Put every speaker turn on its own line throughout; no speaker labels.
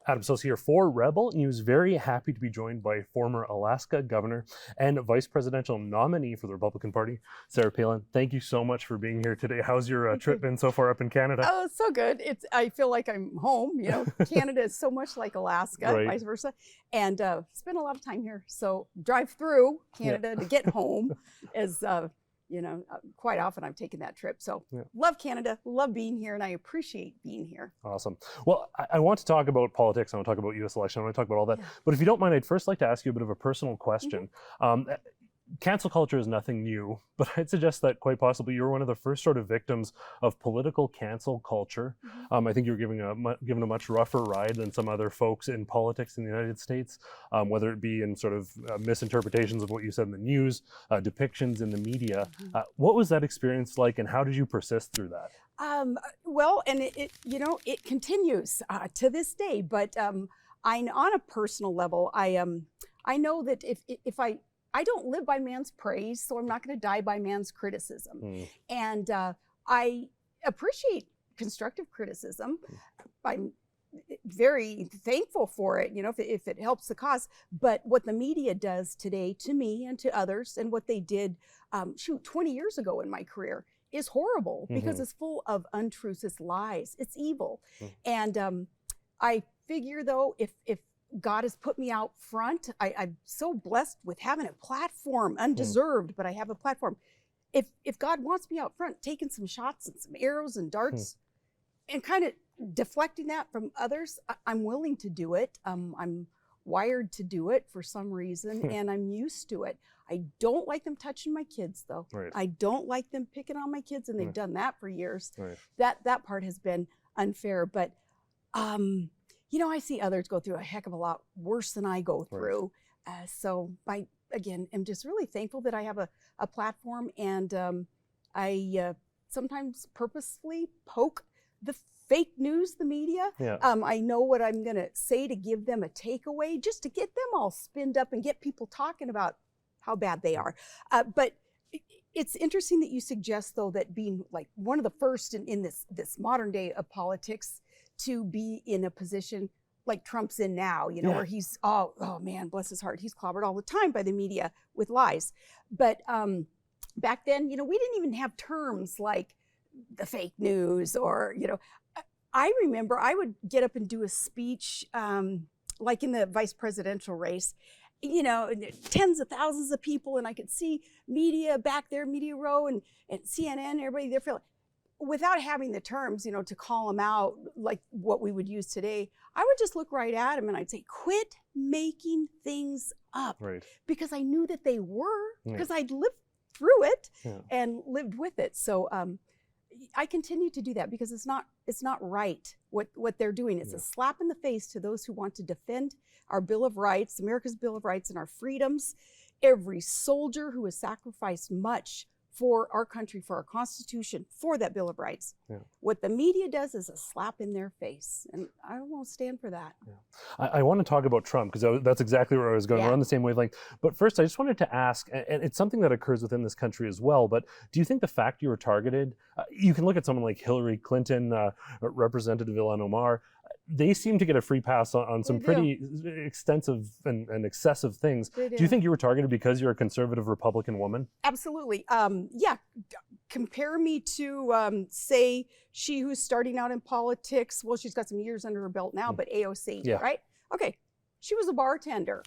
Adam Sills here for Rebel, and he was very happy to be joined by former Alaska governor and vice presidential nominee for the Republican Party, Sarah Palin. Thank you so much for being here today. How's your trip been so far up in Canada?
Oh, it's so good. I feel like I'm home. You know, Canada is so much like Alaska,
Right.
vice versa. And spend a lot of time here. So drive through Canada to get home is, quite often I've taken that trip. So love Canada, love being here, and I appreciate being here.
Awesome. Well, I want to talk about politics. I want to talk about U.S. election. I want to talk about all that. Yeah. But if you don't mind, I'd first like to ask you a bit of a personal question. Cancel culture is nothing new, but I'd suggest that quite possibly you were one of the first sort of victims of political cancel culture. I think you were given a much rougher ride than some other folks in politics in the United States, whether it be in sort of misinterpretations of what you said in the news, depictions in the media. What was that experience like, and how did you persist through that?
Well, and it continues to this day. But on a personal level, I know that if I don't live by man's praise, so I'm not going to die by man's criticism. And I appreciate constructive criticism. I'm very thankful for it, if it helps the cause. But what the media does today to me and to others, and what they did, 20 years ago in my career, is horrible because it's full of untruths, it's lies, it's evil. And I figure, though, if God has put me out front. I'm so blessed with having a platform, undeserved, but I have a platform. If God wants me out front, taking some shots and some arrows and darts and kind of deflecting that from others, I'm willing to do it. I'm wired to do it for some reason, and I'm used to it. I don't like them touching my kids, though.
Right.
I don't like them picking on my kids, and they've done that for years.
Right. That
part has been unfair, but I see others go through a heck of a lot worse than I go through. So I, again, am just really thankful that I have a platform, and I sometimes purposefully poke the fake news, the media. I know what I'm going to say to give them a takeaway, just to get them all spinned up and get people talking about how bad they are. But it's interesting that you suggest, though, that being like one of the first in this modern day of politics to be in a position like Trump's in now, where he's, oh man, bless his heart, he's clobbered all the time by the media with lies. But back then, we didn't even have terms like the fake news or, I remember I would get up and do a speech, like in the vice presidential race, tens of thousands of people, and I could see media back there, Media Row and CNN, everybody there feeling, without having the terms, to call them out like what we would use today, I would just look right at them and I'd say, quit making things up.
Right.
Because I knew that they were, because I'd lived through it and lived with it. So I continue to do that because it's not right what they're doing. It's a slap in the face to those who want to defend our Bill of Rights, America's Bill of Rights, and our freedoms. Every soldier who has sacrificed much for our country, for our Constitution, for that Bill of Rights. What the media does is a slap in their face, and I won't stand for that.
I want to talk about Trump, because that's exactly where I was going. We're on the same wavelength. But first, I just wanted to ask, and it's something that occurs within this country as well, but do you think the fact you were targeted, you can look at someone like Hillary Clinton, Representative Ilhan Omar, they seem to get a free pass on some pretty extensive and excessive things. Do you think you were targeted because you're a conservative Republican woman?
Absolutely. Compare me to, say, she who's starting out in politics. Well, she's got some years under her belt now, but AOC, right? Okay. She was a bartender.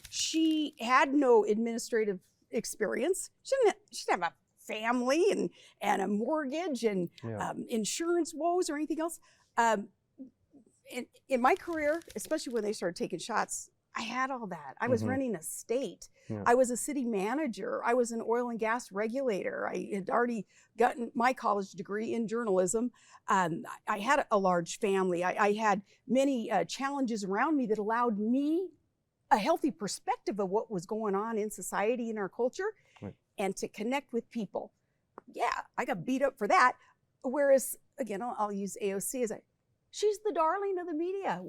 She had no administrative experience. She didn't have a family and a mortgage and insurance woes or anything else. In my career, especially when they started taking shots, I had all that. I was running a state. I was a city manager. I was an oil and gas regulator. I had already gotten my college degree in journalism. I had a large family. I had many challenges around me that allowed me a healthy perspective of what was going on in society and our culture, and to connect with people. Yeah, I got beat up for that. Whereas, again, I'll use AOC as she's the darling of the media.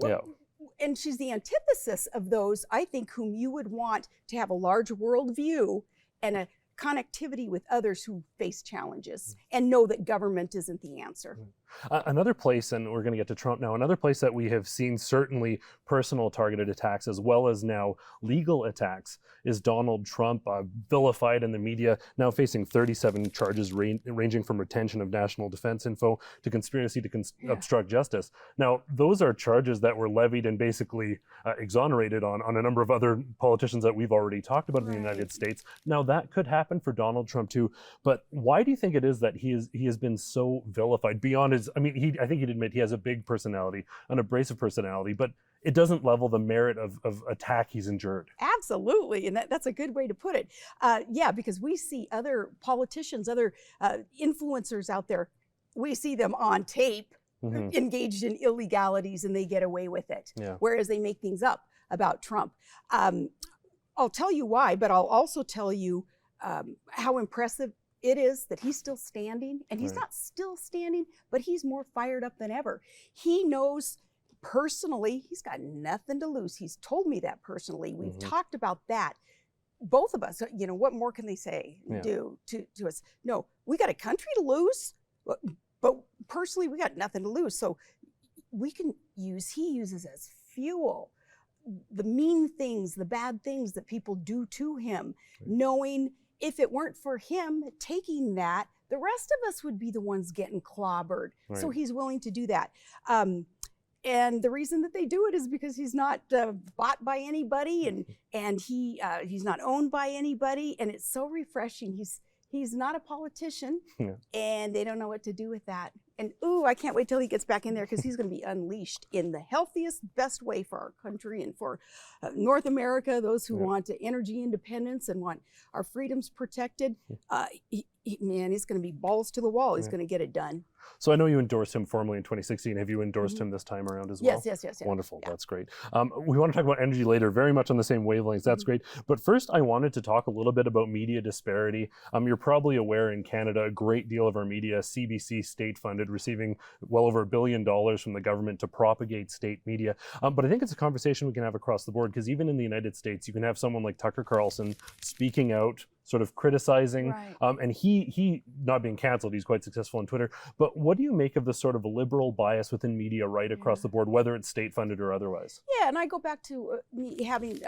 And she's the antithesis of those, I think, whom you would want to have a large worldview and a connectivity with others who face challenges and know that government isn't the answer.
Another place, and we're going to get to Trump now, another place that we have seen certainly personal targeted attacks as well as now legal attacks is Donald Trump, vilified in the media, now facing 37 charges ranging from retention of national defense info to conspiracy to obstruct justice. Now, those are charges that were levied and basically exonerated on a number of other politicians that we've already talked about in the United States. Now, that could happen for Donald Trump too, but why do you think it is that he has been so vilified beyond his, I mean, I think he'd admit he has a big personality, an abrasive personality, but it doesn't level the merit of attack he's endured.
Absolutely, and that's a good way to put it. Yeah, because we see other politicians, other influencers out there, we see them on tape engaged in illegalities and they get away with it, whereas they make things up about Trump. I'll tell you why, but I'll also tell you how impressive it is that he's still standing, and he's not still standing, but he's more fired up than ever. He knows personally, he's got nothing to lose. He's told me that personally. We've talked about that. Both of us, you know, what more can they say, do to us? No, we got a country to lose, but personally, we got nothing to lose. So we can he uses as fuel the mean things, the bad things that people do to him, knowing if it weren't for him taking that, the rest of us would be the ones getting clobbered. So he's willing to do that. And the reason that they do it is because he's not bought by anybody, and he's not owned by anybody, and it's so refreshing. He's not a politician, and they don't know what to do with that. And ooh, I can't wait till he gets back in there, because he's going to be unleashed in the healthiest, best way for our country and for North America, those who want energy independence and want our freedoms protected. Man, he's going to be balls to the wall. He's going to get it done.
So I know you endorsed him formally in 2016. Have you endorsed him this time around as well?
Yes.
Wonderful. That's great. We want to talk about energy later, very much on the same wavelengths. That's great. But first, I wanted to talk a little bit about media disparity. You're probably aware in Canada, a great deal of our media, CBC, state-funded, receiving well over $1 billion from the government to propagate state media. But I think it's a conversation we can have across the board, because even in the United States, you can have someone like Tucker Carlson speaking out, sort of criticizing, and he not being canceled, he's quite successful on Twitter. But what do you make of the sort of liberal bias within media right across the board, whether it's state-funded or otherwise? Yeah,
and I go back to me having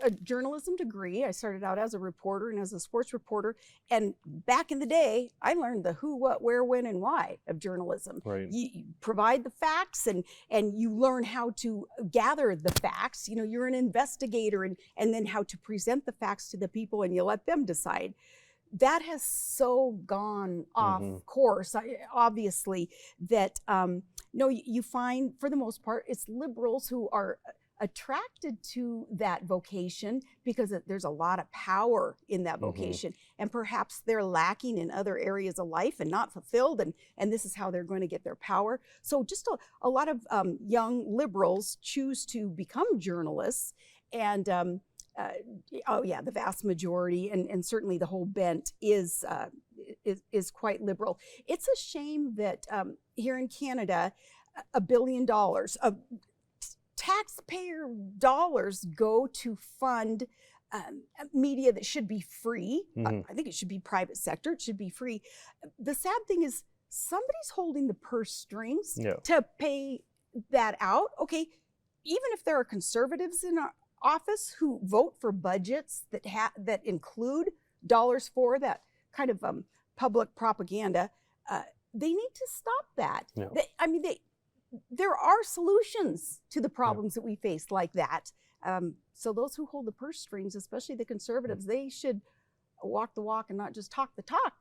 a journalism degree. I started out as a reporter and as a sports reporter, and back in the day, I learned the who, what, where, when, and why of journalism. You provide the facts, and you learn how to gather the facts. You know, you're an investigator, and then how to present the facts to the people, and you let them decide. That has so gone off course, obviously, that no, you find for the most part it's liberals who are attracted to that vocation because there's a lot of power in that vocation, and perhaps they're lacking in other areas of life and not fulfilled, and this is how they're going to get their power. So just a lot of young liberals choose to become journalists, and the vast majority, and certainly the whole bent is quite liberal. It's a shame that here in Canada, $1 billion of taxpayer dollars go to fund media that should be free. I think it should be private sector. It should be free. The sad thing is somebody's holding the purse strings to pay that out. Okay, even if there are conservatives in our office who vote for budgets that include dollars for that kind of public propaganda, they need to stop that. There are solutions to the problems that we face like that. So those who hold the purse strings, especially the conservatives, they should walk the walk and not just talk the talk.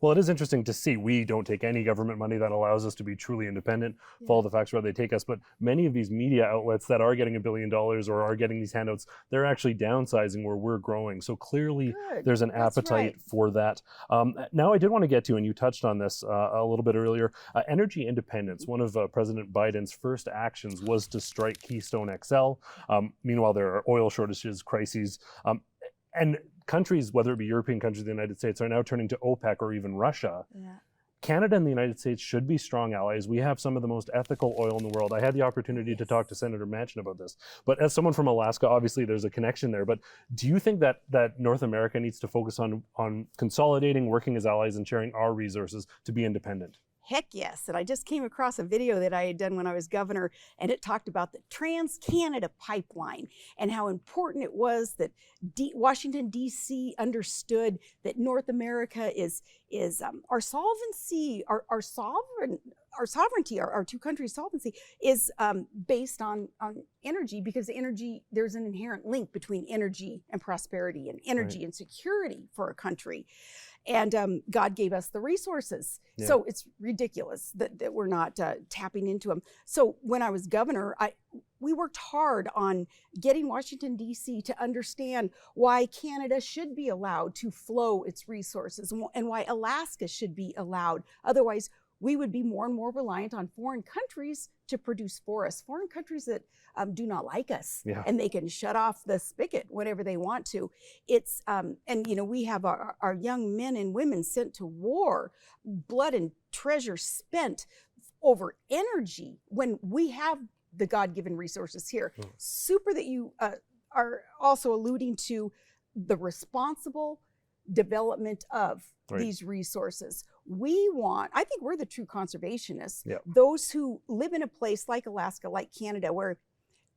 Well, it is interesting to see we don't take any government money that allows us to be truly independent, follow the facts where they take us. But many of these media outlets that are getting $1 billion or are getting these handouts, they're actually downsizing where we're growing. So clearly there's an appetite for that. Now I did want to get to, and you touched on this a little bit earlier, energy independence. One of President Biden's first actions was to strike Keystone XL. Meanwhile, there are oil shortages, crises, and countries, whether it be European countries or the United States, are now turning to OPEC or even Russia. Canada and the United States should be strong allies. We have some of the most ethical oil in the world. I had the opportunity to talk to Senator Manchin about this. But as someone from Alaska, obviously there's a connection there. But do you think that North America needs to focus on consolidating, working as allies, and sharing our resources to be independent?
Heck yes. And I just came across a video that I had done when I was governor, and it talked about the Trans-Canada Pipeline and how important it was that Washington, D.C. understood that North America is our solvency, our sovereignty, our two countries' solvency is based on energy, because energy, there's an inherent link between energy and prosperity, and energy and security for a country. And God gave us the resources. Yeah. So it's ridiculous that we're not tapping into them. So when I was governor, we worked hard on getting Washington, D.C. to understand why Canada should be allowed to flow its resources, and why Alaska should be allowed. Otherwise, we would be more and more reliant on foreign countries to produce for us, foreign countries that do not like us, and they can shut off the spigot whenever they want to. It's, and you know, we have our young men and women sent to war, blood and treasure spent over energy, when we have the God-given resources here. Super that you are also alluding to the responsible development of these resources. I think we're the true conservationists, those who live in a place like Alaska, like Canada, where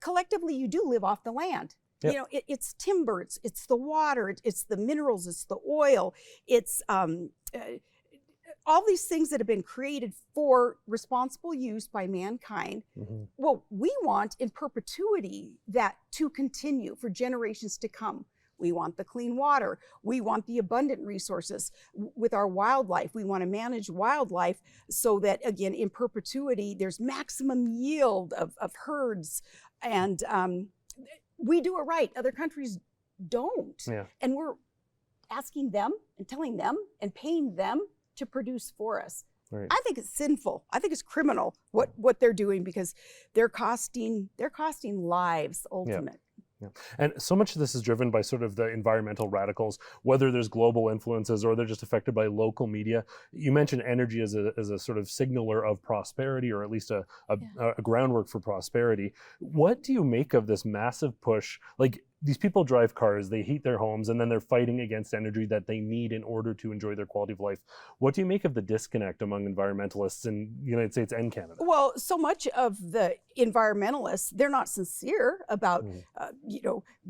collectively you do live off the land. You know, it's timber, it's the water, it's the minerals, it's the oil, it's all these things that have been created for responsible use by mankind. Well, we want in perpetuity that to continue for generations to come. We want the clean water. We want the abundant resources with our wildlife. We want to manage wildlife so that, again, in perpetuity, there's maximum yield of herds. And we do it right. Other countries don't. And we're asking them and telling them and paying them to produce for us. I think it's sinful. I think it's criminal what they're doing, because they're costing lives ultimate.
And so much of this is driven by sort of the environmental radicals, whether there's global influences or they're just affected by local media. You mentioned energy as a sort of signaler of prosperity, or at least a groundwork for prosperity. What do you make of this massive push? Like, these people drive cars, they heat their homes, and then they're fighting against energy that they need in order to enjoy their quality of life. What do you make of the disconnect among environmentalists in the United States and Canada?
Well, so much of the environmentalists, they're not sincere about,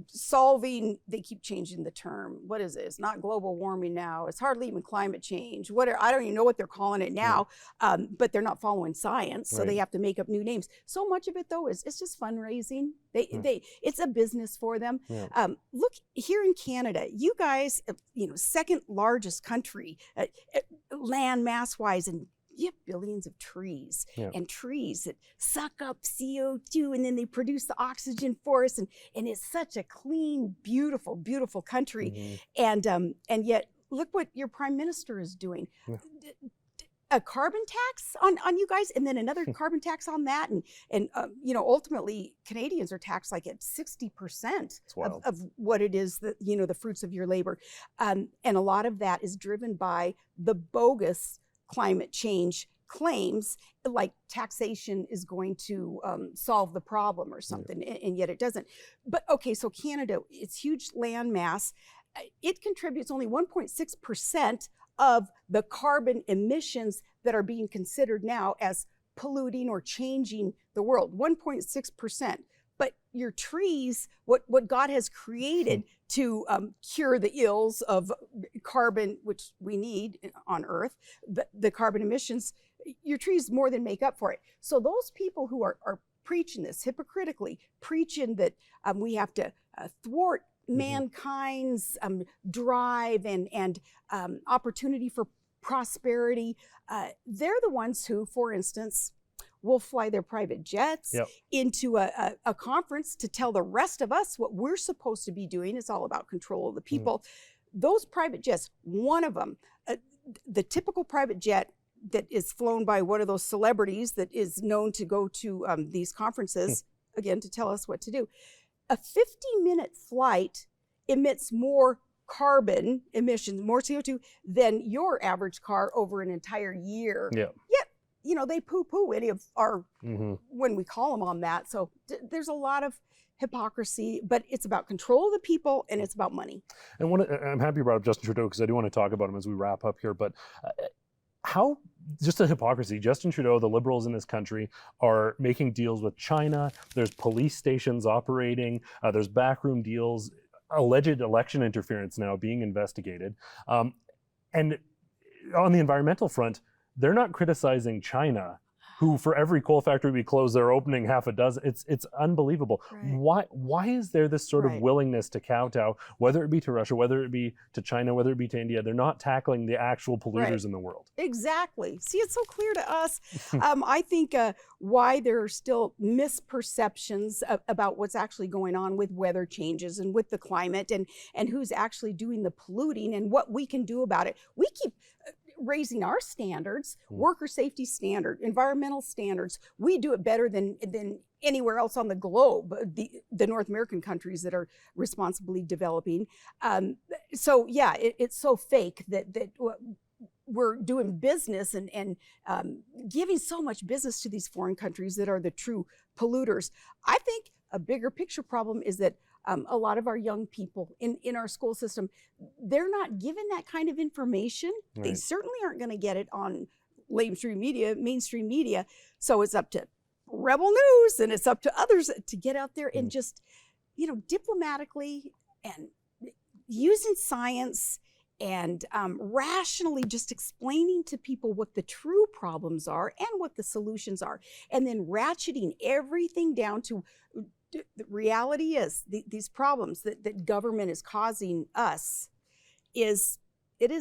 solving, they keep changing the term. What is it? It's not global warming now. It's hardly even climate change. I don't even know what they're calling it now, but they're not following science, so they have to make up new names. So much of it, though, it's just fundraising. It's a business for them. Look, here in Canada, you guys, second largest country, land mass wise, and you have billions of trees and trees that suck up CO2, and then they produce the oxygen for us. And it's such a clean, beautiful, beautiful country. And yet, look what your prime minister is doing. A carbon tax on you guys, and then another carbon tax on that, and ultimately Canadians are taxed like at 60% of what it is that the fruits of your labor, and a lot of that is driven by the bogus climate change claims, like taxation is going to solve the problem or something, and yet it doesn't. But okay, so Canada, it's huge land mass. It contributes only 1.6% of the carbon emissions that are being considered now as polluting or changing the world. 1.6%. But your trees, what God has created to cure the ills of carbon, which we need on Earth, the carbon emissions, your trees more than make up for it. So those people who are preaching this hypocritically, preaching that we have to thwart mankind's drive and opportunity for prosperity, they're the ones who, for instance, will fly their private jets into a conference to tell the rest of us what we're supposed to be doing. It's all about control of the people. Those private jets, one of them, the typical private jet that is flown by one of those celebrities that is known to go to these conferences, again, to tell us what to do. A 50-minute flight emits more carbon emissions, more CO2, than your average car over an entire year. Yet, they poo-poo any of our, when we call them on that. So there's a lot of hypocrisy, but it's about control of the people, and it's about money.
And I'm happy you brought up Justin Trudeau, because I do want to talk about him as we wrap up here. But how just a hypocrisy. Justin Trudeau, the Liberals in this country, are making deals with China. There's police stations operating. There's backroom deals, alleged election interference now being investigated. And on the environmental front, they're not criticizing China, who for every coal factory we close, they're opening half a dozen. It's unbelievable.
Right.
Why is there this sort of
Right.
willingness to kowtow, whether it be to Russia, whether it be to China, whether it be to India? They're not tackling the actual polluters
Right.
in the world.
Exactly. See, it's so clear to us. I think why there are still misperceptions about what's actually going on with weather changes and with the climate, and who's actually doing the polluting and what we can do about it. We keep raising our standards, worker safety standard, environmental standards. We do it better than anywhere else on the globe, the North American countries that are responsibly developing. So yeah, it's so fake that we're doing business and giving so much business to these foreign countries that are the true polluters. I think a bigger picture problem is that a lot of our young people in our school system, they're not given that kind of information. Right. They certainly aren't going to get it on mainstream media. So it's up to Rebel News and it's up to others to get out there and just, diplomatically and using science and rationally just explaining to people what the true problems are and what the solutions are, and then ratcheting everything down to the reality is these problems that government is causing us is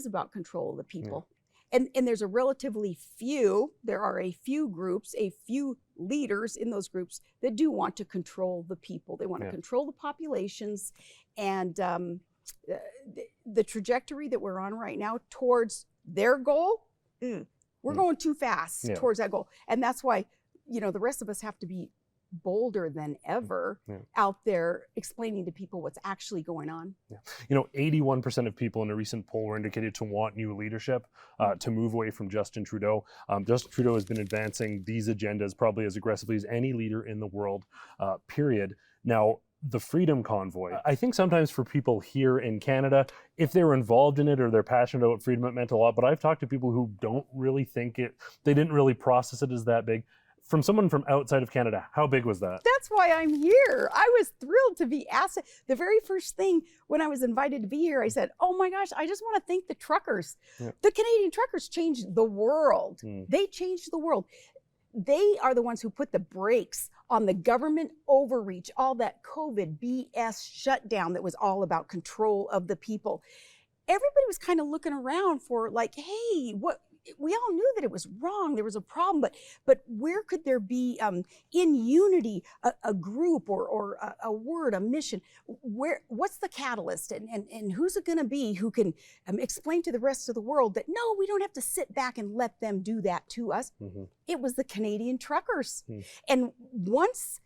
about control of the people. Yeah. And there's there are a few groups, a few leaders in those groups that do want to control the people. They want to control the populations, and the trajectory that we're on right now towards their goal, we're going too fast towards that goal. And that's why, the rest of us have to be bolder than ever out there explaining to people what's actually going on.
81% of people in a recent poll were indicated to want new leadership, to move away from Justin Trudeau. Justin Trudeau has been advancing these agendas probably as aggressively as any leader in the world, period. Now, the Freedom Convoy, I think sometimes for people here in Canada, if they were involved in it or they're passionate about freedom, it meant a lot. But I've talked to people who don't really think they didn't really process it as that big. From someone from outside of Canada, how big was that?
That's why I'm here. I was thrilled to be asked. The very first thing when I was invited to be here, I said, oh my gosh, I just want to thank the truckers. Yeah. The Canadian truckers changed the world. They changed the world. They are the ones who put the brakes on the government overreach, all that COVID BS shutdown that was all about control of the people. Everybody was kind of looking around for like, hey, what? We all knew that it was wrong. There was a problem, but where could there be in unity a group or a word, a mission? What's the catalyst, and who's it going to be who can explain to the rest of the world that no, we don't have to sit back and let them do that to us? It was the Canadian truckers, and once.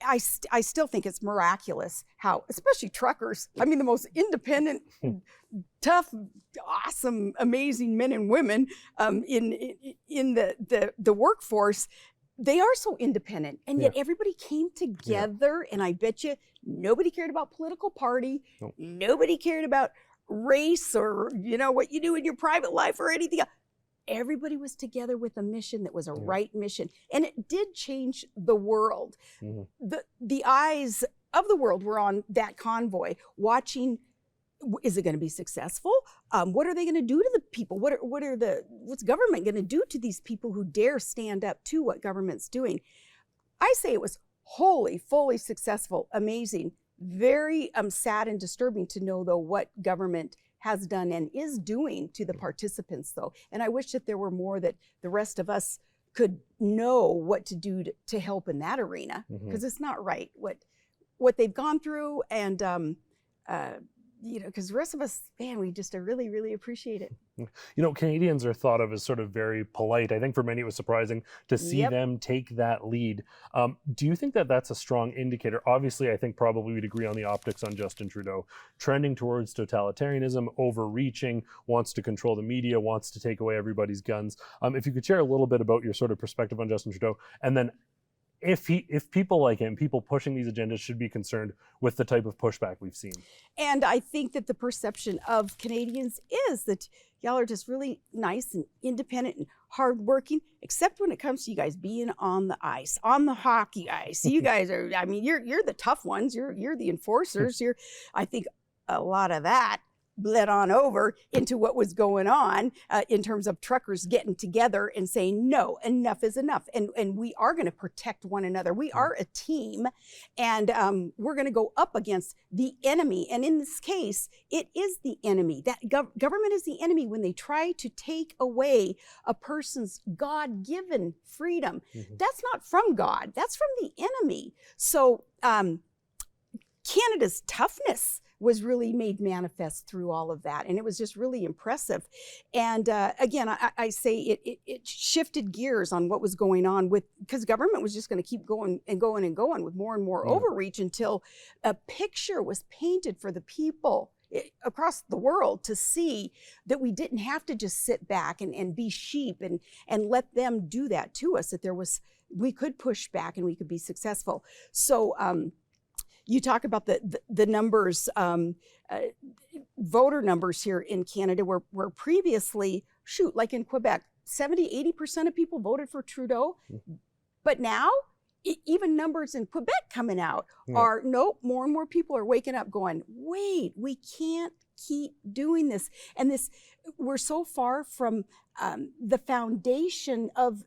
I still think it's miraculous how, especially truckers, I mean, the most independent, tough, awesome, amazing men and women in the workforce, they are so independent. And yet everybody came together, and I bet you nobody cared about political party. Nope. Nobody cared about race or, what you do in your private life or anything else. Everybody was together with a mission that was a right mission. And it did change the world. The eyes of the world were on that convoy watching, is it going to be successful? What are they going to do to the people? What's government going to do to these people who dare stand up to what government's doing? I say it was wholly, fully successful, amazing, very sad and disturbing to know though what government has done and is doing to the participants though. And I wish that there were more that the rest of us could know what to do to help in that arena, because it's not right what they've gone through, and because the rest of us, man, we just really, really appreciate it.
Canadians are thought of as sort of very polite. I think for many it was surprising to see them take that lead. Do you think that that's a strong indicator? Obviously, I think probably we'd agree on the optics on Justin Trudeau, trending towards totalitarianism, overreaching, wants to control the media, wants to take away everybody's guns. If you could share a little bit about your sort of perspective on Justin Trudeau, and then if people like him, people pushing these agendas should be concerned with the type of pushback we've seen.
And I think that the perception of Canadians is that y'all are just really nice and independent and hardworking, except when it comes to you guys being on the ice, on the hockey ice. You guys are, I mean, you're the tough ones. You're the enforcers. I think a lot of that bled on over into what was going on in terms of truckers getting together and saying, no, enough is enough. And we are going to protect one another. We are a team, and we're going to go up against the enemy. And in this case, it is the enemy. That government is the enemy when they try to take away a person's God-given freedom. That's not from God. That's from the enemy. So Canada's toughness was really made manifest through all of that. And it was just really impressive. And again, I say it shifted gears on what was going on because government was just going to keep going and going and going with more and more overreach until a picture was painted for the people across the world to see that we didn't have to just sit back and be sheep and let them do that to us, that we could push back and we could be successful. So, you talk about the numbers, voter numbers here in Canada, where previously, like in Quebec, 70-80% of people voted for Trudeau. But now, even numbers in Quebec coming out are, nope, more and more people are waking up going, wait, we can't keep doing this. And we're so far from the foundation of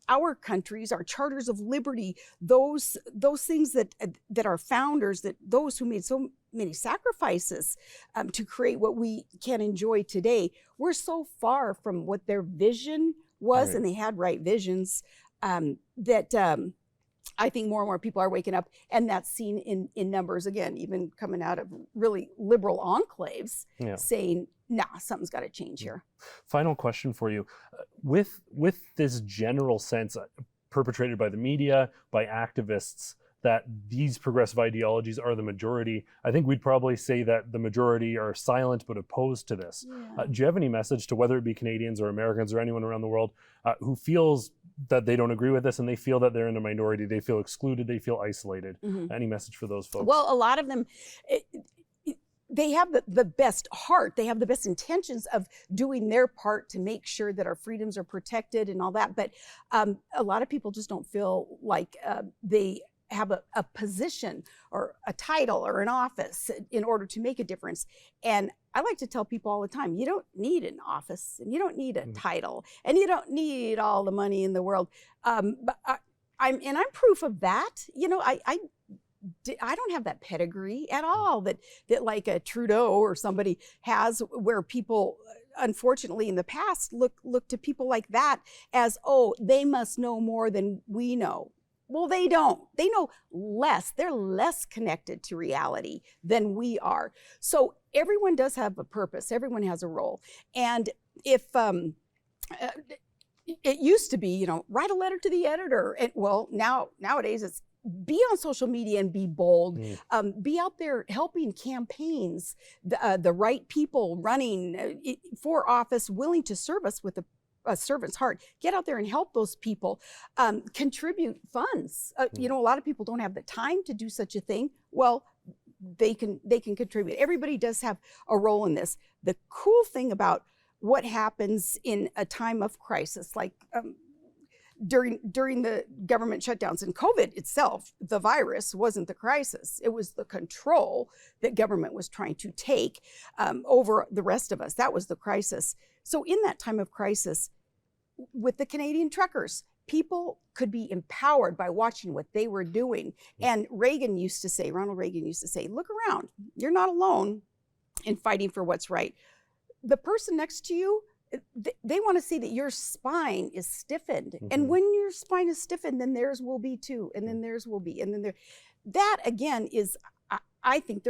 our countries, our charters of liberty, those things that our founders, that those who made so many sacrifices to create what we can enjoy today. We're so far from what their vision was, and they had right visions, that I think more and more people are waking up, and that's seen in numbers, again, even coming out of really liberal enclaves, saying, nah, something's got to change here.
Final question for you. With this general sense perpetrated by the media, by activists, that these progressive ideologies are the majority, I think we'd probably say that the majority are silent but opposed to this. Do you have any message to whether it be Canadians or Americans or anyone around the world who feels that they don't agree with this and they feel that they're in a minority, they feel excluded, they feel isolated? Any message for those folks?
Well, a lot of them, they have the best heart, they have the best intentions of doing their part to make sure that our freedoms are protected and all that. But a lot of people just don't feel like they have a position or a title or an office in order to make a difference. And I like to tell people all the time, you don't need an office, and you don't need a title, and you don't need all the money in the world. But I'm proof of that. You know, I don't have that pedigree at all that like a Trudeau or somebody has, where people, unfortunately, in the past look to people like that as, oh, they must know more than we know. Well, they don't. They know less. They're less connected to reality than we are. So everyone does have a purpose. Everyone has a role. And if it used to be, you know, write a letter to the editor. And well, nowadays it's be on social media and be bold. Be out there helping campaigns, the right people running for office, willing to serve us with a servant's heart. Get out there and help those people. Contribute funds. You know, a lot of people don't have the time to do such a thing. Well, they can contribute. Everybody does have a role in this. The cool thing about what happens in a time of crisis, like during the government shutdowns and COVID itself, the virus wasn't the crisis. It was the control that government was trying to take over the rest of us. That was the crisis. So in that time of crisis, with the Canadian truckers, people could be empowered by watching what they were doing. And Ronald Reagan used to say, look around. You're not alone in fighting for what's right. The person next to you, they want to see that your spine is stiffened. And when your spine is stiffened, then theirs will be too. And then theirs will be. And then there. That, again, is, I think,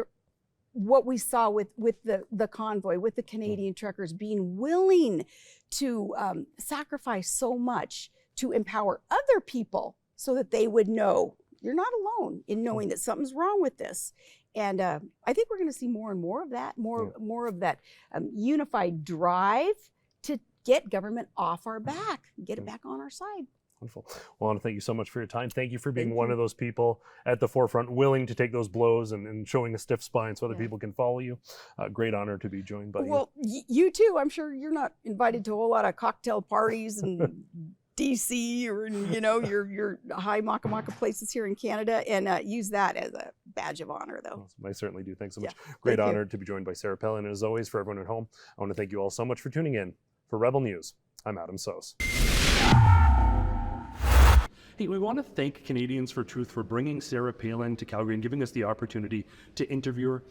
what we saw with the convoy, with the Canadian truckers being willing to sacrifice so much to empower other people so that they would know you're not alone in knowing that something's wrong with this. And I think we're going to see more and more of that, more of that unified drive to get government off our back, get it back on our side.
Wonderful. Well, I want to thank you so much for your time. Thank you for being
Thank
one
you.
of those people at the forefront, willing to take those blows and showing a stiff spine so other
Yeah.
people can follow you. Great honor to be joined by you.
Well, you too. I'm sure you're not invited to a whole lot of cocktail parties in DC or in, your high maka places here in Canada, and use that as a badge of honor, though.
Awesome. I certainly do. Thanks so much.
Yeah.
Great
Thank you.
honor to be joined by Sarah Palin. And as always, for everyone at home, I want to thank you all so much for tuning in. For Rebel News, I'm Adam Sos. Hey, we want to thank Canadians for Truth for bringing Sarah Palin to Calgary and giving us the opportunity to interview her.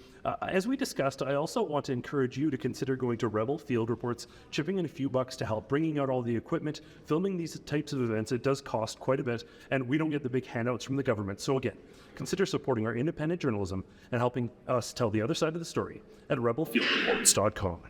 As we discussed, I also want to encourage you to consider going to Rebel Field Reports, chipping in a few bucks to help bringing out all the equipment. Filming these types of events, it does cost quite a bit, and we don't get the big handouts from the government. So again, consider supporting our independent journalism and helping us tell the other side of the story at rebelfieldreports.com.